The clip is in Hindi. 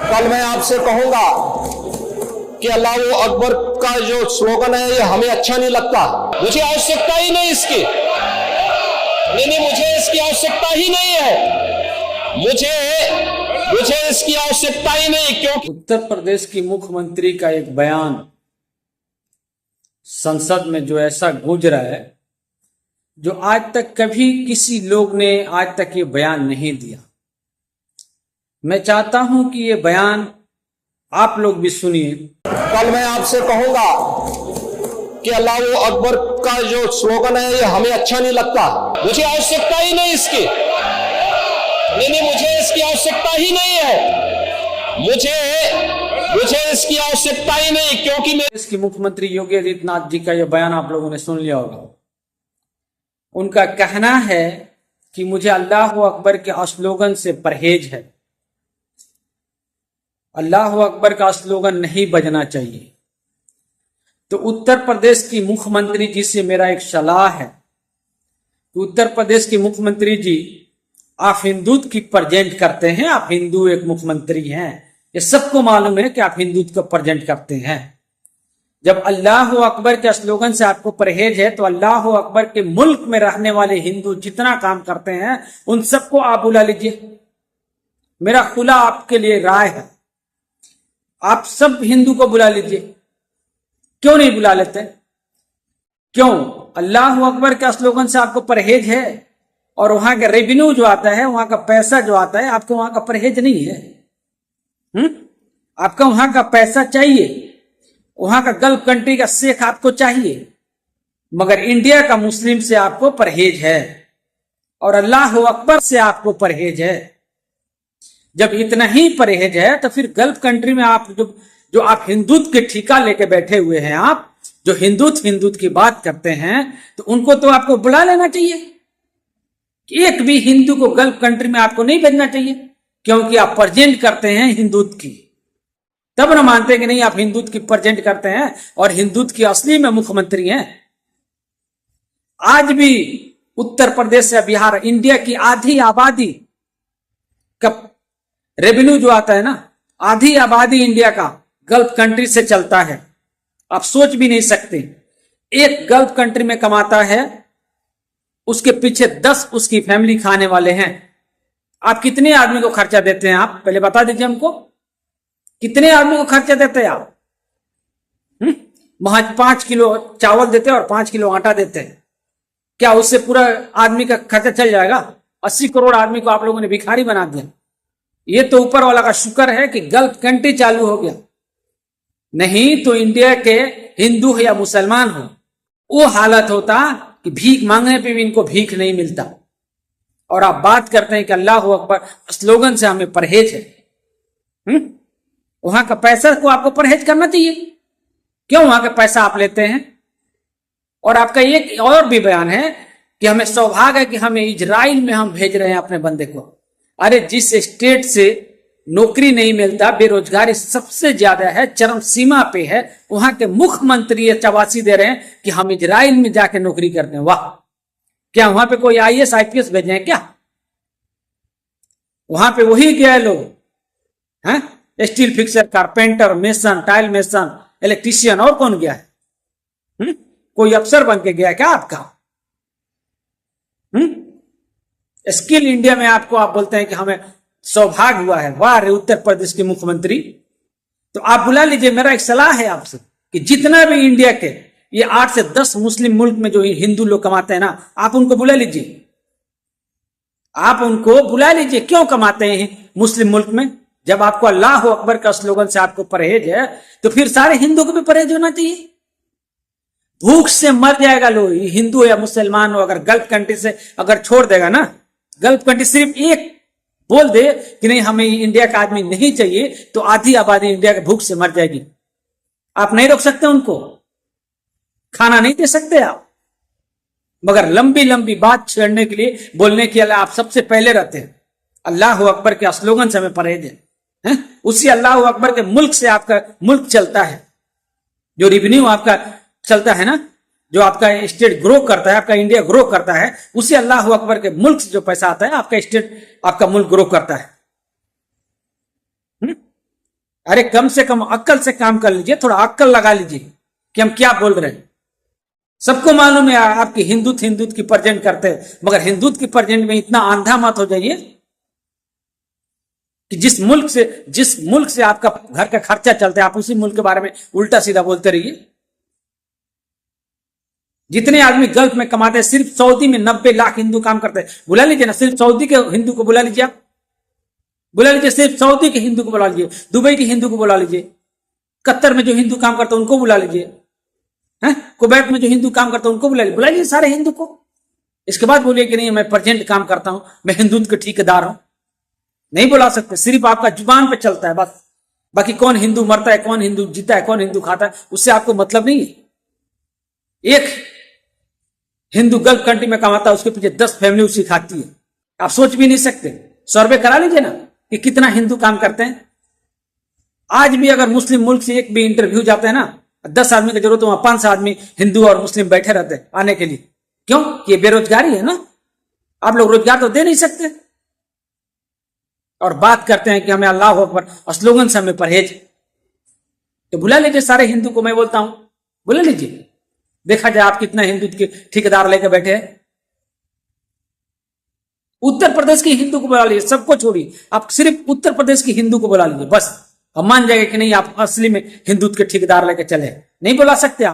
कल मैं आपसे कहूंगा कि अल्लाह अकबर का जो स्लोगन है ये हमें अच्छा नहीं लगता। मुझे आवश्यकता ही नहीं इसकी, नहीं, मुझे इसकी आवश्यकता ही नहीं है, मुझे इसकी आवश्यकता ही नहीं। क्योंकि उत्तर प्रदेश की मुख्यमंत्री का एक बयान संसद में जो ऐसा गूंज रहा है, जो आज तक कभी किसी लोग ने आज तक ये बयान नहीं दिया। मैं चाहता हूं कि ये बयान आप लोग भी सुनिए। कल मैं आपसे कहूंगा कि अल्लाह अकबर का जो स्लोगन है ये हमें अच्छा नहीं लगता। मुझे आवश्यकता ही नहीं इसकी, नहीं, मुझे इसकी आवश्यकता ही नहीं है, मुझे इसकी आवश्यकता ही नहीं। क्योंकि मैं इसकी मुख्यमंत्री योगी आदित्यनाथ जी का यह बयान आप लोगों ने सुन लिया होगा। उनका कहना है कि मुझे अल्लाह अकबर के स्लोगन से परहेज है, अल्लाह अकबर का स्लोगन नहीं बजना चाहिए। तो उत्तर प्रदेश की मुख्यमंत्री जी से मेरा एक सलाह है कि उत्तर प्रदेश की मुख्यमंत्री जी, आप हिंदुत्व की प्रेजेंट करते हैं, आप हिंदू एक मुख्यमंत्री हैं, ये सबको मालूम है कि आप हिंदुत्व को प्रेजेंट करते हैं। जब अल्लाह अकबर के स्लोगन से आपको परहेज है तो अल्लाह अकबर के मुल्क में रहने वाले हिंदू जितना काम करते हैं उन सबको आप बुला लीजिए। मेरा खुला आपके लिए राय है, आप सब हिंदू को बुला लीजिए। क्यों नहीं बुला लेते? क्यों? अल्लाह अकबर के स्लोगन से आपको परहेज है और वहां का रेवेन्यू जो आता है, वहां का पैसा जो आता है, आपको वहां का परहेज नहीं है। आपका वहां का पैसा चाहिए, वहां का गल्फ कंट्री का शेख आपको चाहिए, मगर इंडिया का मुस्लिम से आपको परहेज है और अल्लाह अकबर से आपको परहेज है। जब इतना ही परहेज है तो फिर गल्फ कंट्री में आप जो आप हिंदुत्व के ठिका लेके बैठे हुए हैं, आप जो हिंदुत्व की बात करते हैं, तो उनको तो आपको बुला लेना चाहिए। एक भी हिंदू को गल्फ कंट्री में आपको नहीं भेजना चाहिए, क्योंकि आप प्रेजेंट करते हैं हिंदुत्व की। तब न मानते हैं कि नहीं, आप हिंदुत्व की प्रेजेंट करते हैं और हिंदुत्व की असली में मुख्यमंत्री हैं। आज भी उत्तर प्रदेश या बिहार, इंडिया की आधी आबादी का रेवेन्यू जो आता है ना, आधी आबादी इंडिया का गल्फ कंट्री से चलता है। आप सोच भी नहीं सकते, एक गल्फ कंट्री में कमाता है, उसके पीछे 10 उसकी फैमिली खाने वाले हैं। आप कितने आदमी को खर्चा देते हैं? आप पहले बता दीजिए हमको, कितने आदमी को खर्चा देते हैं आप? महज 5 किलो चावल देते हैं और 5 किलो आटा देते हैं। क्या उससे पूरा आदमी का खर्चा चल जाएगा? 80 करोड़ आदमी को आप लोगों ने भिखारी बना दिया। ये तो ऊपर वाला का शुक्र है कि गल्फ कंट्री चालू हो गया, नहीं तो इंडिया के हिंदू हो या मुसलमान हो, वो हालत होता कि भीख मांगने पे भी इनको भीख नहीं मिलता। और आप बात करते हैं कि अल्लाह अकबर स्लोगन से हमें परहेज है। वहां का पैसा को आपको परहेज करना चाहिए। क्यों वहां का पैसा आप लेते हैं? और आपका एक और भी बयान है कि हमें सौभाग्य है कि हमें इजराइल में हम भेज रहे हैं अपने बंदे को। अरे जिस स्टेट से नौकरी नहीं मिलता, बेरोजगारी सबसे ज्यादा है, चरम सीमा पे है, वहां के मुख्यमंत्री चवासी दे रहे हैं कि हम इजराइल में जाके नौकरी करते हैं। वाह! क्या वहां पे कोई IAS IPS भेजे हैं क्या? वहां पे वही गया है लोग हैं, steel fixer, carpenter, mason, tile mason, electrician, और कौन गया है? कोई अफसर बन के गया क्या आपका? स्किल इंडिया में आपको आप बोलते हैं कि हमें सौभाग्य हुआ है। वाह रे उत्तर प्रदेश के मुख्यमंत्री! तो आप बुला लीजिए। मेरा एक सलाह है आपसे कि जितना भी इंडिया के ये 8 से 10 मुस्लिम मुल्क में जो हिंदू लोग कमाते हैं ना, आप उनको बुला लीजिए, आप उनको बुला लीजिए। क्यों कमाते हैं मुस्लिम मुल्क में? जब आपको अल्लाह अकबर का स्लोगन से आपको परहेज है तो फिर सारे हिंदू को भी परहेज होना चाहिए। भूख से मर जाएगा लोग, हिंदू या मुसलमान हो, अगर गल्फ कंट्री से अगर छोड़ देगा ना, गल्फ कंट्री सिर्फ एक बोल दे कि नहीं हमें इंडिया का आदमी नहीं चाहिए, तो आधी आबादी इंडिया के भूख से मर जाएगी। आप नहीं रोक सकते, उनको खाना नहीं दे सकते आप, मगर लंबी लंबी बात छेड़ने के लिए, बोलने के लिए आप सबसे पहले रहते हैं। अल्लाह अकबर के स्लोगन से हमें परहेज है। उसी अल्लाह अकबर के मुल्क से आपका मुल्क चलता है, जो रेवेन्यू आपका चलता है ना, जो आपका स्टेट ग्रो करता है, आपका इंडिया ग्रो करता है, उसी अल्लाह अकबर के मुल्क से जो पैसा आता है, आपका स्टेट, आपका मुल्क ग्रो करता है। अरे कम से कम अक्ल से काम कर लीजिए, थोड़ा अक्ल लगा लीजिए कि हम क्या बोल रहे हैं। सबको मालूम है आपकी हिंदुत्व की प्रेजेंट करते हैं, मगर हिंदुत्व की प्रेजेंट में इतना आंधा मत हो जाइए कि जिस मुल्क से आपका घर का खर्चा चलता है, आप उसी मुल्क के बारे में उल्टा सीधा बोलते रहिए। जितने आदमी गल्फ में कमाते हैं, सिर्फ सऊदी में 90 लाख हिंदू काम करते हैं। बुला लीजिए ना, सिर्फ सऊदी के हिंदू को बुला लीजिए, आप बुला लीजिए, सिर्फ सऊदी के हिंदू को बुला लीजिए, दुबई के हिंदू को बुला लीजिए, कतर में जो हिंदू काम करते हैं उनको बुला लीजिए, कुवैत में जो हिंदू काम करते हैं उनको बुला लीजिए सारे हिंदू को। इसके बाद बोलिए कि नहीं मैं प्रेजेंट काम करता हूं, मैं हिंदुत्व के ठेकेदार हूं। नहीं बुला सकते, सिर्फ आपका जुबान पे चलता है बस। बाकी कौन हिंदू मरता है, कौन हिंदू जीता है, कौन हिंदू खाता है, उससे आपको मतलब नहीं है। एक हिंदू गल्फ कंट्री में कमाता है, उसके पीछे 10 फैमिली उसी खाती है। आप सोच भी नहीं सकते। सर्वे करा लीजिए ना कि कितना हिंदू काम करते हैं। आज भी अगर मुस्लिम मुल्क से एक भी इंटरव्यू जाते हैं ना, 10 आदमी की जरूरत है, वहां 5 आदमी हिंदू और मुस्लिम बैठे रहते हैं आने के लिए। क्यों? ये बेरोजगारी है ना, आप लोग रोजगार तो दे नहीं सकते और बात करते हैं कि हमें अल्लाह अकबर स्लोगन से हमें परहेज। तो बुला लीजिए सारे हिंदू को, मैं बोलता हूं बुला लीजिए, देखा जाए आप कितना हिंदू के ठेकेदार लेकर बैठे हैं। उत्तर प्रदेश के हिंदू को बुला लीजिए, सबको छोड़िए, आप सिर्फ उत्तर प्रदेश के हिंदू को बुला लीजिए, बस हम मान जाएंगे कि नहीं आप असली में हिंदुत्व के ठेकेदार लेकर चले। नहीं बुला सकते आप।